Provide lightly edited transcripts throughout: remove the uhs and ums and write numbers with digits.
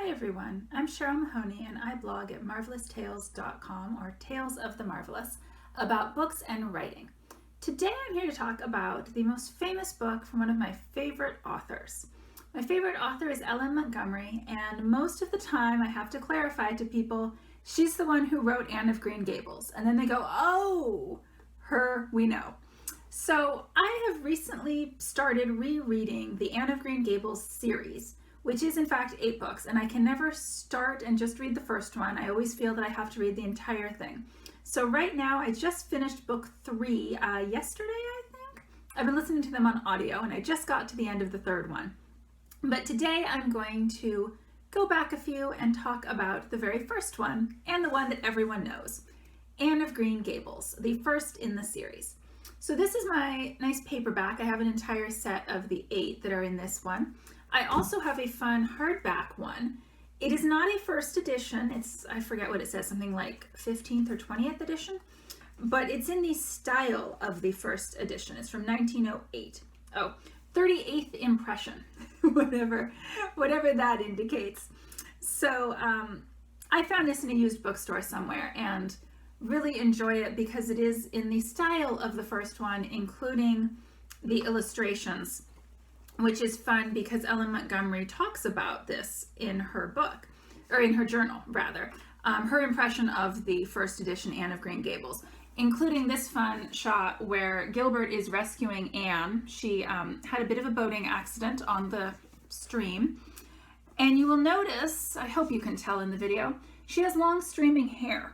Hi everyone, I'm Cheryl Mahoney and I blog at marvelloustales.com or Tales of the Marvelous about books and writing. Today I'm here to talk about the most famous book from one of my favorite authors. My favorite author is Ellen Montgomery, and most of the time I have to clarify to people she's the one who wrote Anne of Green Gables, and then they go, oh, her we know. So I have recently started rereading the Anne of Green Gables series, which is in fact 8 books, and I can never start and just read the first one. I always feel that I have to read the entire thing. So right now I just finished book 3 yesterday, I think. I've been listening to them on audio and I just got to the end of the 3rd one. But today I'm going to go back a few and talk about the very first one and the one that everyone knows, Anne of Green Gables, the first in the series. So this is my nice paperback. I have an entire set of the 8 that are in this one. I also have a fun hardback one. It is not a first edition. It's, I forget what it says, something like 15th or 20th edition, but it's in the style of the first edition. It's from 1908. Oh, 38th impression, whatever that indicates. So I found this in a used bookstore somewhere and really enjoy it because it is in the style of the first one, including the illustrations, which is fun because Ellen Montgomery talks about this in her book, or in her journal rather, her impression of the first edition Anne of Green Gables, including this fun shot where Gilbert is rescuing Anne. She had a bit of a boating accident on the stream, and you will notice, I hope you can tell in the video, she has long streaming hair.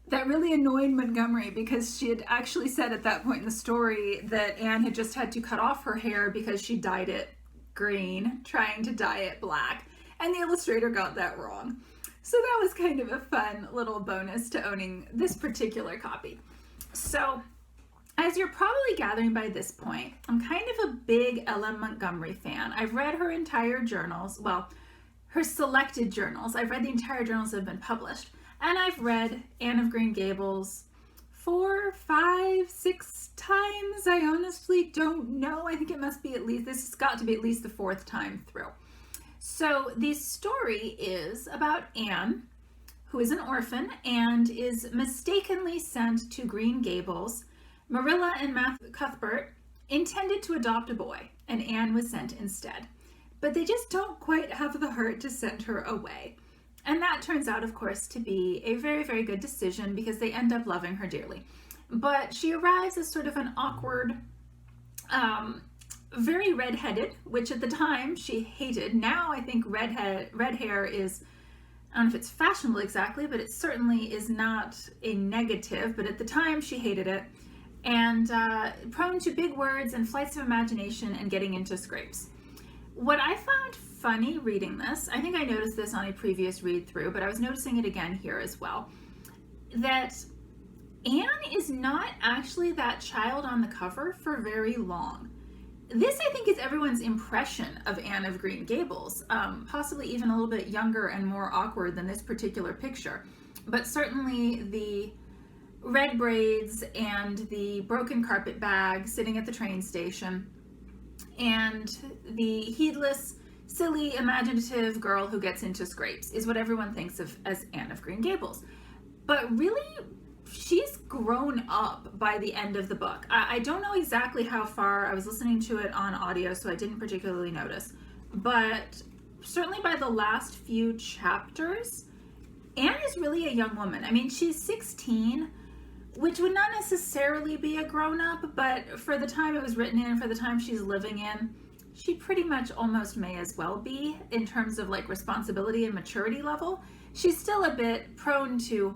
That really annoyed Montgomery because she had actually said at that point in the story that Anne had just had to cut off her hair because she dyed it green, trying to dye it black, and the illustrator got that wrong. So that was kind of a fun little bonus to owning this particular copy. So as you're probably gathering by this point, I'm kind of a big Ellen Montgomery fan. I've read her entire journals, well, her selected journals. I've read the entire journals that have been published. And I've read Anne of Green Gables 4, 5, 6 times. I honestly don't know. I think it must be at least, this has got to be at least the 4th time through. So the story is about Anne, who is an orphan and is mistakenly sent to Green Gables. Marilla and Matthew Cuthbert intended to adopt a boy, and Anne was sent instead. But they just don't quite have the heart to send her away. And that turns out, of course, to be a very, very good decision because they end up loving her dearly. But she arrives as sort of an awkward, very redheaded, which at the time she hated. Now I think red hair is, I don't know if it's fashionable exactly, but it certainly is not a negative. But at the time she hated it. And prone to big words and flights of imagination and getting into scrapes. What I found funny reading this, I think I noticed this on a previous read through, but I was noticing it again here as well, that Anne is not actually that child on the cover for very long. This, I think, is everyone's impression of Anne of Green Gables, possibly even a little bit younger and more awkward than this particular picture, but certainly the red braids and the broken carpet bag sitting at the train station and the heedless, silly, imaginative girl who gets into scrapes is what everyone thinks of as Anne of Green Gables. But really, she's grown up by the end of the book. I don't know exactly how far. I was listening to it on audio, so I didn't particularly notice. But certainly by the last few chapters, Anne is really a young woman. I mean, she's 16, which would not necessarily be a grown-up, but for the time it was written in, for the time she's living in, she pretty much almost may as well be in terms of like responsibility and maturity level. She's still a bit prone to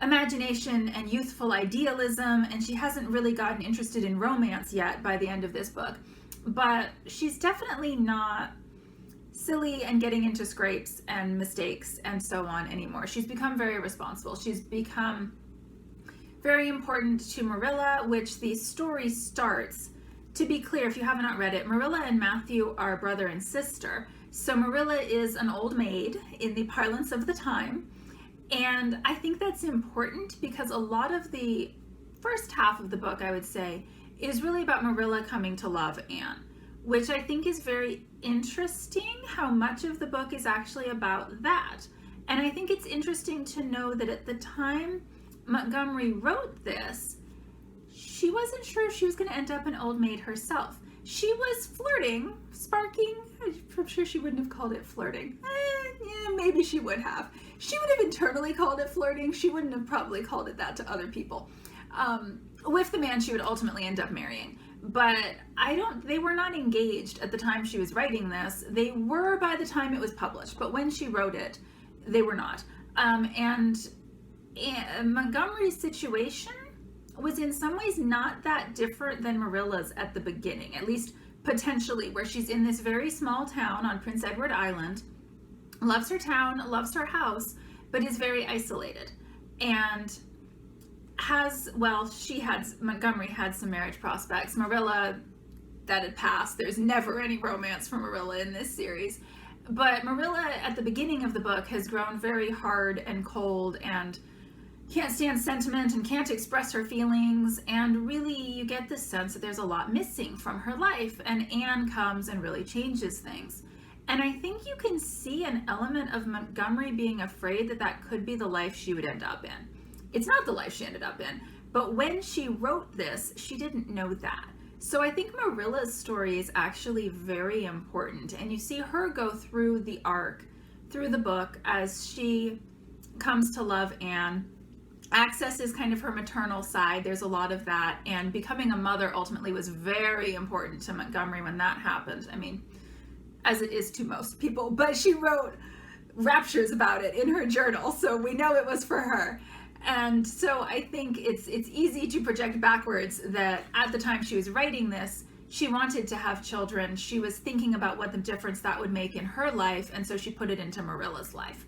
imagination and youthful idealism, and she hasn't really gotten interested in romance yet by the end of this book. But she's definitely not silly and getting into scrapes and mistakes and so on anymore. She's become very responsible. She's become very important to Marilla, which the story starts. To be clear, if you have not read it, Marilla and Matthew are brother and sister. So Marilla is an old maid in the parlance of the time. And I think that's important because a lot of the first half of the book, I would say, is really about Marilla coming to love Anne, which I think is very interesting how much of the book is actually about that. And I think it's interesting to know that at the time Montgomery wrote this, she wasn't sure if she was going to end up an old maid herself. She was flirting, sparking. I'm sure she wouldn't have called it flirting. Yeah, maybe she would have. She would have internally called it flirting. She wouldn't have probably called it that to other people. With the man she would ultimately end up marrying. But they were not engaged at the time she was writing this. They were by the time it was published, but when she wrote it, they were not. And Montgomery's situation was in some ways not that different than Marilla'S at the beginning, at least potentially, where she's in this very small town on Prince Edward Island, loves her town, loves her house, but is very isolated. And Montgomery had some marriage prospects. Marilla, that had passed. There's never any romance for Marilla in this series. But Marilla, at the beginning of the book, has grown very hard and cold and can't stand sentiment and can't express her feelings, and really you get the sense that there's a lot missing from her life, and Anne comes and really changes things. And I think you can see an element of Montgomery being afraid that that could be the life she would end up in. It's not the life she ended up in, but when she wrote this, she didn't know that. So I think Marilla'S story is actually very important, and you see her go through the arc, through the book, as she comes to love Anne, accesses kind of her maternal side. There's a lot of that, and becoming a mother ultimately was very important to Montgomery when that happened. I mean, as it is to most people, but she wrote raptures about it in her journal, so we know it was for her. And so I think it's easy to project backwards that at the time she was writing this, she wanted to have children. She was thinking about what the difference that would make in her life, and so she put it into Marilla'S life.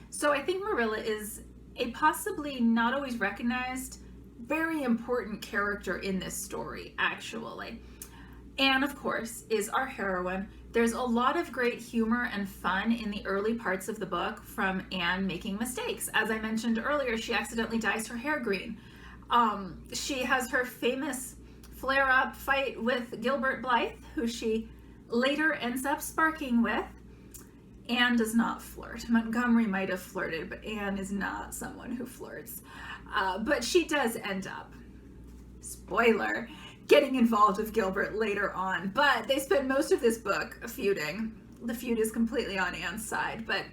So I think Marilla is a possibly not always recognized, very important character in this story, actually. Anne, of course, is our heroine. There's a lot of great humor and fun in the early parts of the book from Anne making mistakes. As I mentioned earlier, she accidentally dyes her hair green. She has her famous flare-up fight with Gilbert Blythe, who she later ends up sparking with. Anne does not flirt. Montgomery might have flirted, but Anne is not someone who flirts. But she does end up, spoiler, getting involved with Gilbert later on. But they spend most of this book feuding. The feud is completely on Anne's side, but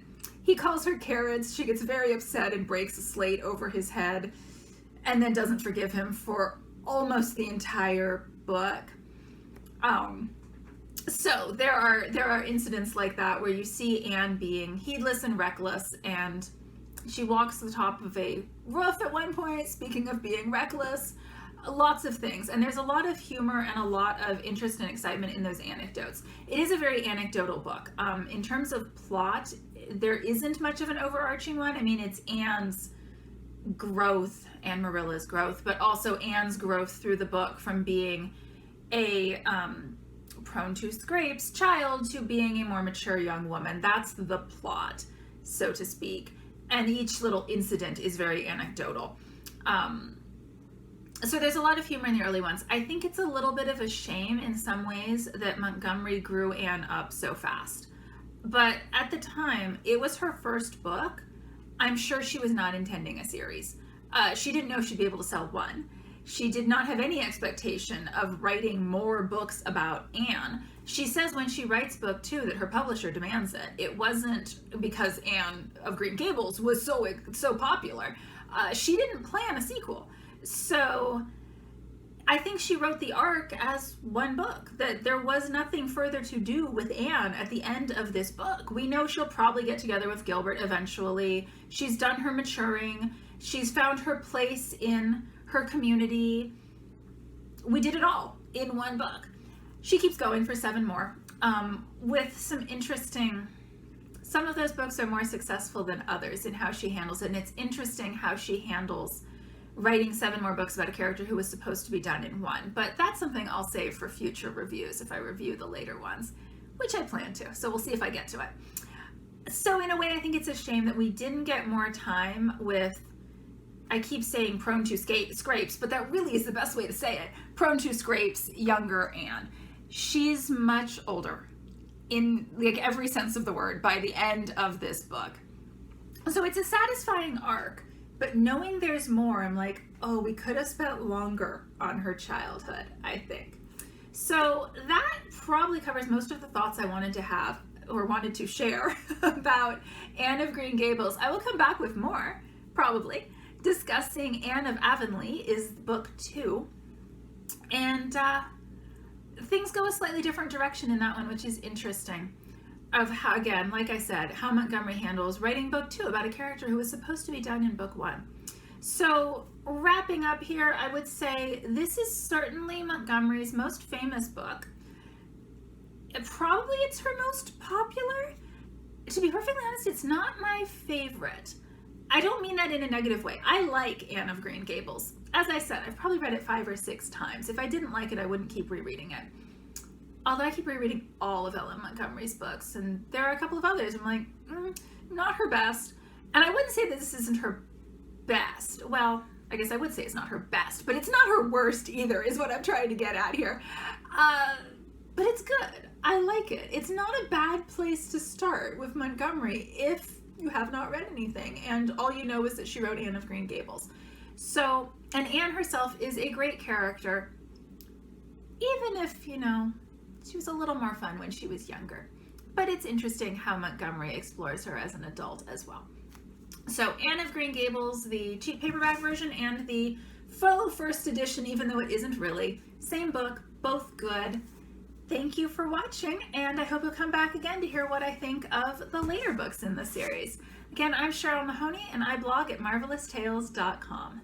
he calls her carrots. She gets very upset and breaks a slate over his head, and then doesn't forgive him for almost the entire book. So there are incidents like that where you see Anne being heedless and reckless, and she walks to the top of a roof at one point, speaking of being reckless, lots of things. And there's a lot of humor and a lot of interest and excitement in those anecdotes. It is a very anecdotal book. In terms of plot, there isn't much of an overarching one. I mean, it's Anne's growth and Marilla'S growth, but also Anne's growth through the book from being a prone to scrapes child to being a more mature young woman. That's the plot, so to speak. And each little incident is very anecdotal. So there's a lot of humor in the early ones. I think it's a little bit of a shame in some ways that Montgomery grew Anne up so fast. But at the time, it was her first book. I'm sure she was not intending a series. She didn't know she'd be able to sell one. She did not have any expectation of writing more books about Anne. She says when she writes book 2 that her publisher demands it. It wasn't because Anne of Green Gables was so popular. She didn't plan a sequel. So I think she wrote the arc as one book, that there was nothing further to do with Anne at the end of this book. We know she'll probably get together with Gilbert eventually. She's done her maturing. She's found her place in her community. We did it all in one book. She keeps going for 7 more with some interesting, some of those books are more successful than others in how she handles it. And it's interesting how she handles writing 7 more books about a character who was supposed to be done in 1. But that's something I'll save for future reviews if I review the later ones, which I plan to. So we'll see if I get to it. So in a way, I think it's a shame that we didn't get more time with, I keep saying prone to scrapes, but that really is the best way to say it. Prone to scrapes, younger Anne. she's much older in like every sense of the word by the end of this book. So it's a satisfying arc, but knowing there's more, I'm like, oh, we could have spent longer on her childhood, I think. So that probably covers most of the thoughts I wanted to have or wanted to share about Anne of Green Gables. I will come back with more, probably, discussing Anne of Avonlea is book 2. And things go a slightly different direction in that one, which is interesting. Of how, again, like I said, how Montgomery handles writing book 2 about a character who was supposed to be done in book 1. So wrapping up here, I would say this is certainly Montgomery's most famous book. Probably it's her most popular. To be perfectly honest, it's not my favorite. I don't mean that in a negative way. I like Anne of Green Gables. As I said, I've probably read it 5 or 6 times. If I didn't like it, I wouldn't keep rereading it. Although I keep rereading all of Ellen Montgomery's books, and there are a couple of others I'm like, not her best. And I wouldn't say that this isn't her best. Well, I guess I would say it's not her best, but it's not her worst either, is what I'm trying to get at here. But it's good. I like it. It's not a bad place to start with Montgomery if you have not read anything, and all you know is that she wrote Anne of Green Gables. So, and Anne herself is a great character, even if, you know, she was a little more fun when she was younger. But it's interesting how Montgomery explores her as an adult as well. So Anne of Green Gables, the cheap paperback version and the faux first edition, even though it isn't really, same book, both good. Thank you for watching, and I hope you'll come back again to hear what I think of the later books in the series. Again, I'm Cheryl Mahoney, and I blog at marvelloustales.com.